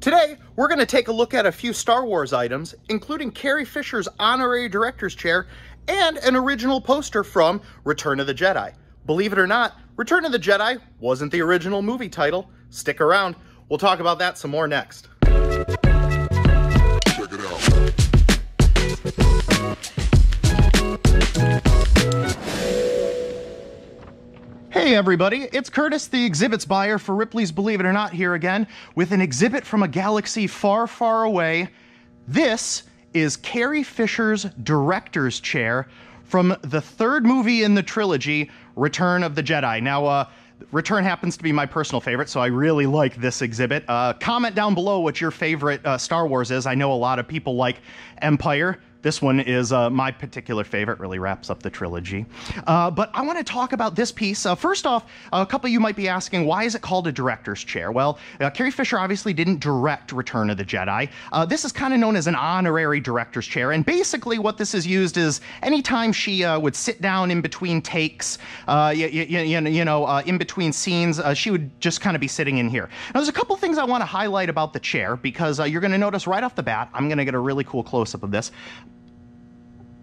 Today, we're going to take a look at a few Star Wars items, including Carrie Fisher's Honorary Director's Chair and an original poster from Return of the Jedi. Believe it or not, Return of the Jedi wasn't the original movie title. Stick around. We'll talk about that some more next. Check it out. Hey everybody, it's Curtis, the exhibits buyer for Ripley's Believe It or Not, here again with an exhibit from a galaxy far, far away. This is Carrie Fisher's Director's Chair from the third movie in the trilogy, Return of the Jedi. Now, Return happens to be my personal favorite, so I really like this exhibit. Comment down below what your favorite Star Wars is. I know a lot of people like Empire. This one is my particular favorite, really wraps up the trilogy. But I want to talk about this piece. First off, a couple of you might be asking, why is it called a director's chair? Well, Carrie Fisher obviously didn't direct Return of the Jedi. This is kind of known as an honorary director's chair, and basically what this is used is anytime she would sit down in between takes, in between scenes, she would just kind of be sitting in here. Now, there's a couple things I want to highlight about the chair, because you're going to notice right off the bat, I'm going to get a really cool close-up of this.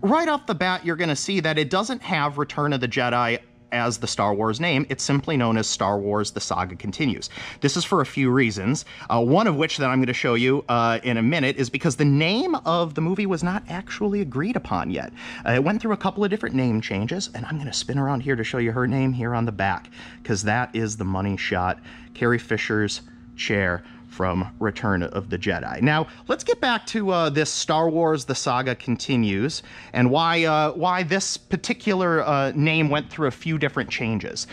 Right off the bat, you're going to see that it doesn't have Return of the Jedi as the Star Wars name. It's simply known as Star Wars: The Saga Continues. This is for a few reasons, one of which that I'm going to show you in a minute is because the name of the movie was not actually agreed upon yet. It went through a couple of different name changes, and I'm going to spin around here to show you her name here on the back, because that is the money shot. Carrie Fisher's chair from Return of the Jedi. Now, let's get back to this Star Wars: The Saga Continues, and why this particular name went through a few different changes.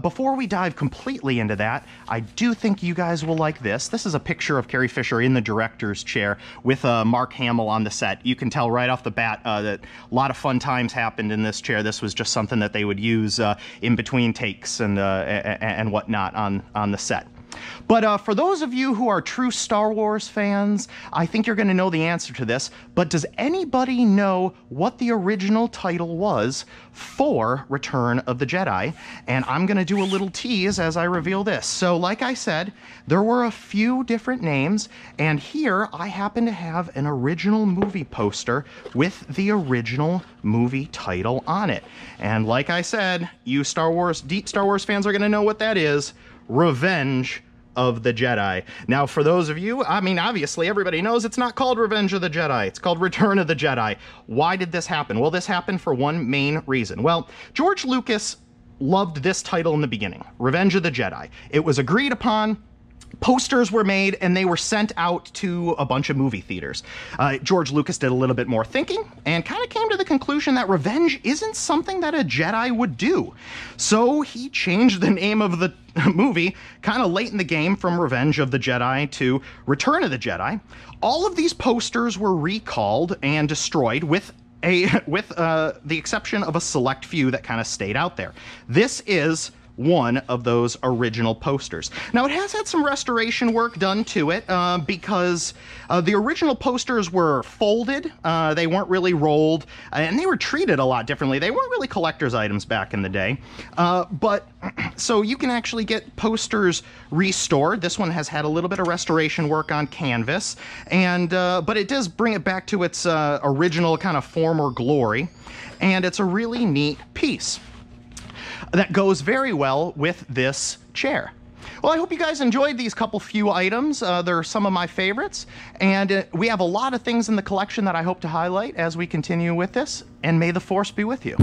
Before we dive completely into that, I do think you guys will like this. This is a picture of Carrie Fisher in the director's chair with Mark Hamill on the set. You can tell right off the bat that a lot of fun times happened in this chair. This was just something that they would use in between takes and whatnot on the set. But for those of you who are true Star Wars fans, I think you're going to know the answer to this. But does anybody know what the original title was for Return of the Jedi? And I'm going to do a little tease as I reveal this. So like I said, there were a few different names, and here I happen to have an original movie poster with the original movie title on it. And like I said, you deep Star Wars fans are going to know what that is. Revenge of the Jedi. Now, for those of you, I mean, obviously everybody knows it's not called Revenge of the Jedi. It's called Return of the Jedi. Why did this happen? Well, this happened for one main reason. Well, George Lucas loved this title in the beginning, Revenge of the Jedi. It was agreed upon. Posters were made, and they were sent out to a bunch of movie theaters. George Lucas did a little bit more thinking and kind of came to the conclusion that revenge isn't something that a Jedi would do. So he changed the name of the movie kind of late in the game from Revenge of the Jedi to Return of the Jedi. All of these posters were recalled and destroyed with the exception of a select few that kind of stayed out there. This is one of those original posters. Now, it has had some restoration work done to it because the original posters were folded, they weren't really rolled, and they were treated a lot differently. They weren't really collector's items back in the day. So you can actually get posters restored. This one has had a little bit of restoration work on canvas, and but it does bring it back to its original kind of form or glory, and it's a really neat piece that goes very well with this chair. Well, I hope you guys enjoyed these few items. They're some of my favorites, and we have a lot of things in the collection that I hope to highlight as we continue with this, and may the Force be with you.